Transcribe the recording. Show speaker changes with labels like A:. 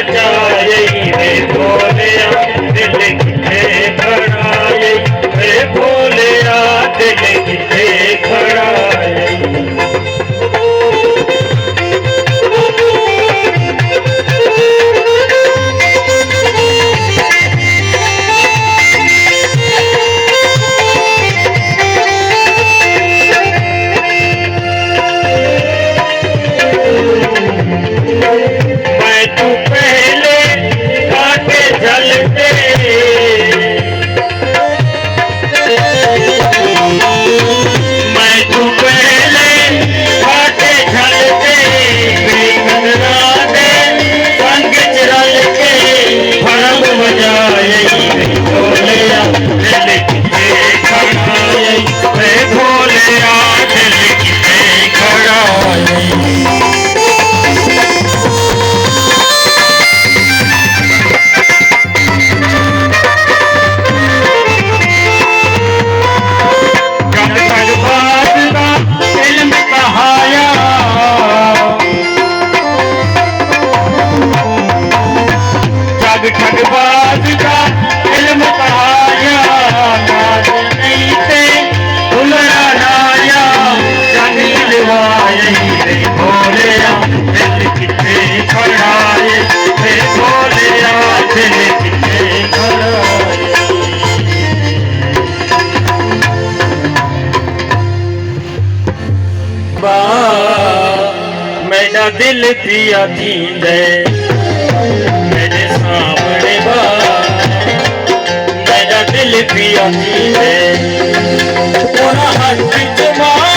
A: बचाए रे भोलिया दिल किथे खड़ाए रे भोलिया दिल किथे खड़ाए। मैं तू पहले काटे जलते मैं तू पहले काटे जलते बेकदरा दे संग चल के भरम बजाए भोलिया दिल किथे खड़ाए रे भोलिया दिल किथे खड़ाए। ठगबाज का इल्म कहाया नाज नहीं थे भुलरा लाया जग दिलवाए रे भोलिया दिल किथे खड़ाए रे भोलिया दिल किथे खड़ाए। बा मेरा दिल पिया थींदे मेरे सामने बा मेरा दिल पिया थींदे पूरा हथ च मां